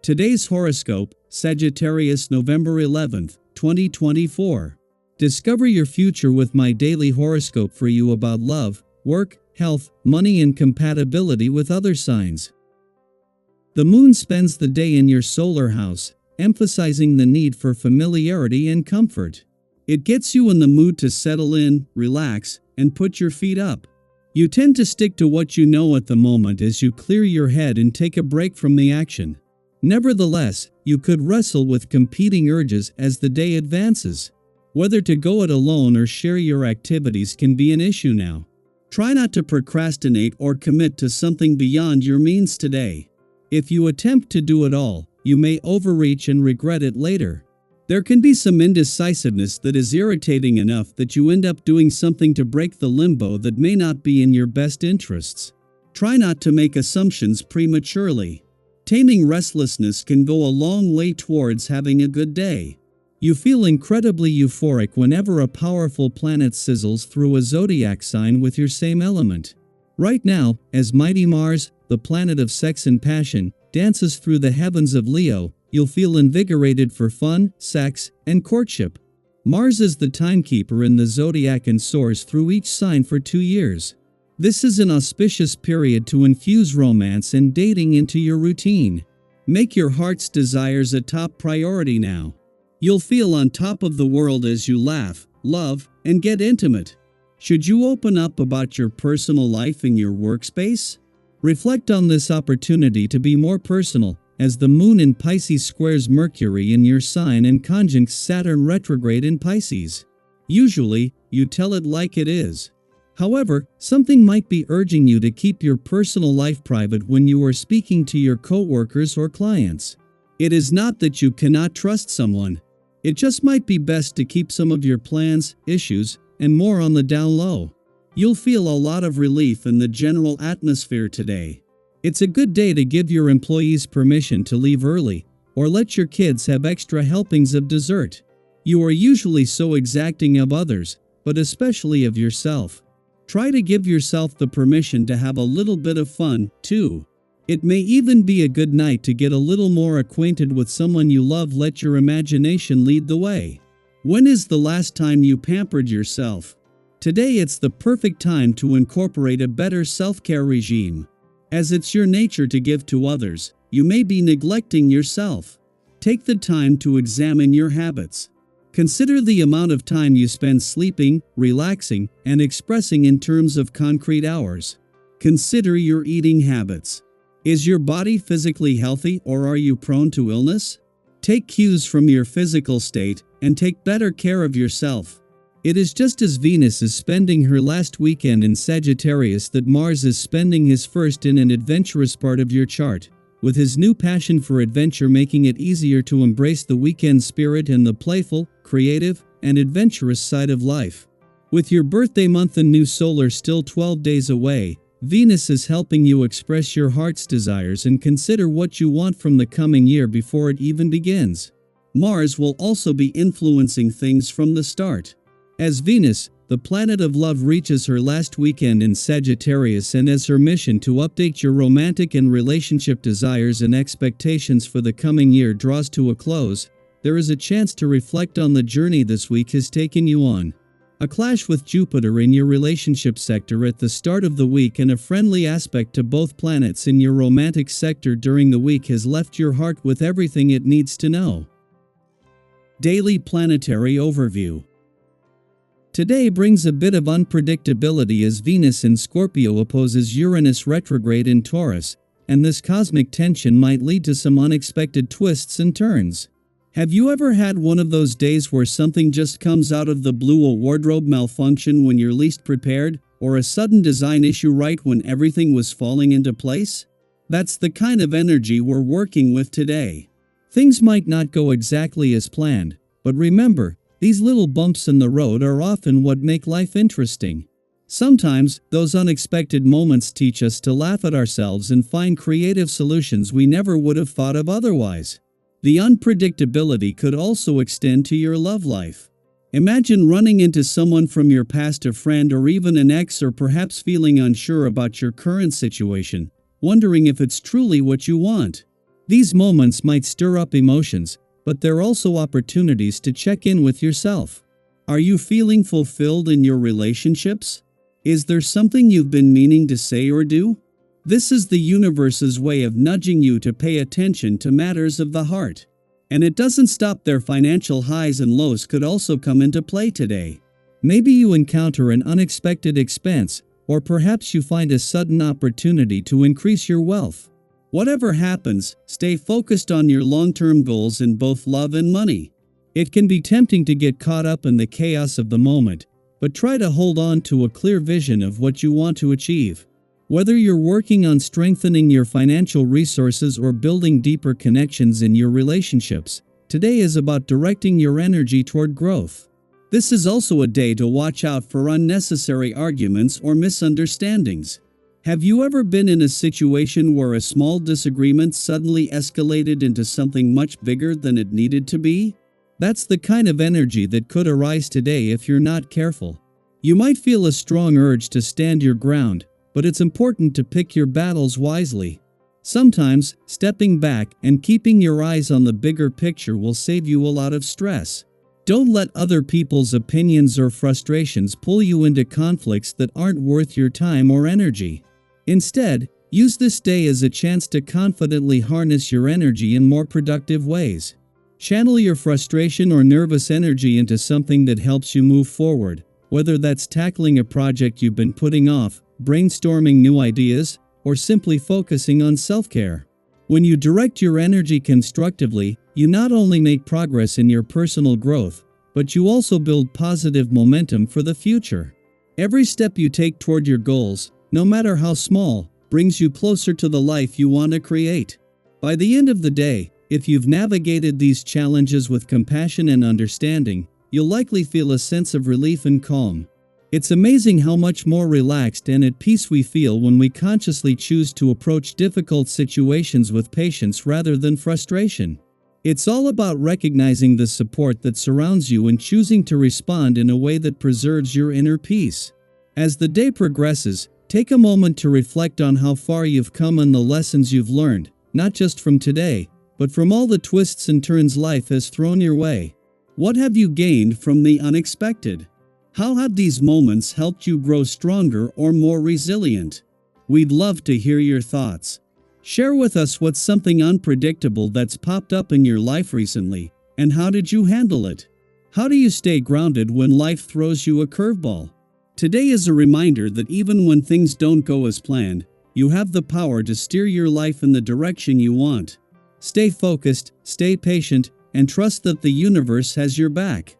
Today's horoscope, Sagittarius November 11th, 2024. Discover your future with my daily horoscope for you about love, work, health, money and compatibility with other signs. The moon spends the day in your solar house, emphasizing the need for familiarity and comfort. It gets you in the mood to settle in, relax, and put your feet up. You tend to stick to what you know at the moment as you clear your head and take a break from the action. Nevertheless, you could wrestle with competing urges as the day advances. Whether to go it alone or share your activities can be an issue now. Try not to procrastinate or commit to something beyond your means today. If you attempt to do it all, you may overreach and regret it later. There can be some indecisiveness that is irritating enough that you end up doing something to break the limbo that may not be in your best interests. Try not to make assumptions prematurely. Taming restlessness can go a long way towards having a good day. You feel incredibly euphoric whenever a powerful planet sizzles through a zodiac sign with your same element. Right now, as mighty Mars, the planet of sex and passion, dances through the heavens of Leo, you'll feel invigorated for fun, sex, and courtship. Mars is the timekeeper in the zodiac and soars through each sign for 2 years. This is an auspicious period to infuse romance and dating into your routine. Make your heart's desires a top priority now. You'll feel on top of the world as you laugh, love, and get intimate. Should you open up about your personal life in your workspace? Reflect on this opportunity to be more personal, as the moon in Pisces squares Mercury in your sign and conjuncts Saturn retrograde in Pisces. Usually, you tell it like it is. However, something might be urging you to keep your personal life private when you are speaking to your coworkers or clients. It is not that you cannot trust someone. It just might be best to keep some of your plans, issues, and more on the down low. You'll feel a lot of relief in the general atmosphere today. It's a good day to give your employees permission to leave early, or let your kids have extra helpings of dessert. You are usually so exacting of others, but especially of yourself. Try to give yourself the permission to have a little bit of fun, too. It may even be a good night to get a little more acquainted with someone you love. Let your imagination lead the way. When is the last time you pampered yourself? Today it's the perfect time to incorporate a better self-care regime. As it's your nature to give to others, you may be neglecting yourself. Take the time to examine your habits. Consider the amount of time you spend sleeping, relaxing, and expressing in terms of concrete hours. Consider your eating habits. Is your body physically healthy or are you prone to illness? Take cues from your physical state and take better care of yourself. It is just as Venus is spending her last weekend in Sagittarius that Mars is spending his first in an adventurous part of your chart, with his new passion for adventure making it easier to embrace the weekend spirit and the playful, creative, and adventurous side of life. With your birthday month and new solar still 12 days away, Venus is helping you express your heart's desires and consider what you want from the coming year before it even begins. Mars will also be influencing things from the start. As Venus, the planet of love, reaches her last weekend in Sagittarius and as her mission to update your romantic and relationship desires and expectations for the coming year draws to a close, there is a chance to reflect on the journey this week has taken you on. A clash with Jupiter in your relationship sector at the start of the week and a friendly aspect to both planets in your romantic sector during the week has left your heart with everything it needs to know. Daily Planetary Overview. Today brings a bit of unpredictability as Venus in Scorpio opposes Uranus retrograde in Taurus, and this cosmic tension might lead to some unexpected twists and turns. Have you ever had one of those days where something just comes out of the blue, a wardrobe malfunction when you're least prepared, or a sudden design issue right when everything was falling into place? That's the kind of energy we're working with today. Things might not go exactly as planned, but remember, these little bumps in the road are often what make life interesting. Sometimes, those unexpected moments teach us to laugh at ourselves and find creative solutions we never would have thought of otherwise. The unpredictability could also extend to your love life. Imagine running into someone from your past, a friend or even an ex, or perhaps feeling unsure about your current situation, wondering if it's truly what you want. These moments might stir up emotions, but they're also opportunities to check in with yourself. Are you feeling fulfilled in your relationships? Is there something you've been meaning to say or do? This is the universe's way of nudging you to pay attention to matters of the heart. And it doesn't stop there. Financial highs and lows could also come into play today. Maybe you encounter an unexpected expense, or perhaps you find a sudden opportunity to increase your wealth. Whatever happens, stay focused on your long-term goals in both love and money. It can be tempting to get caught up in the chaos of the moment, but try to hold on to a clear vision of what you want to achieve. Whether you're working on strengthening your financial resources or building deeper connections in your relationships, today is about directing your energy toward growth. This is also a day to watch out for unnecessary arguments or misunderstandings. Have you ever been in a situation where a small disagreement suddenly escalated into something much bigger than it needed to be? That's the kind of energy that could arise today if you're not careful. You might feel a strong urge to stand your ground, but it's important to pick your battles wisely. Sometimes, stepping back and keeping your eyes on the bigger picture will save you a lot of stress. Don't let other people's opinions or frustrations pull you into conflicts that aren't worth your time or energy. Instead, use this day as a chance to confidently harness your energy in more productive ways. Channel your frustration or nervous energy into something that helps you move forward, whether that's tackling a project you've been putting off, brainstorming new ideas, or simply focusing on self-care. When you direct your energy constructively, you not only make progress in your personal growth, but you also build positive momentum for the future. Every step you take toward your goals, no matter how small, brings you closer to the life you want to create. By the end of the day, if you've navigated these challenges with compassion and understanding, you'll likely feel a sense of relief and calm. It's amazing how much more relaxed and at peace we feel when we consciously choose to approach difficult situations with patience rather than frustration. It's all about recognizing the support that surrounds you and choosing to respond in a way that preserves your inner peace. As the day progresses, take a moment to reflect on how far you've come and the lessons you've learned, not just from today, but from all the twists and turns life has thrown your way. What have you gained from the unexpected? How have these moments helped you grow stronger or more resilient? We'd love to hear your thoughts. Share with us what's something unpredictable that's popped up in your life recently, and how did you handle it? How do you stay grounded when life throws you a curveball? Today is a reminder that even when things don't go as planned, you have the power to steer your life in the direction you want. Stay focused, stay patient, and trust that the universe has your back.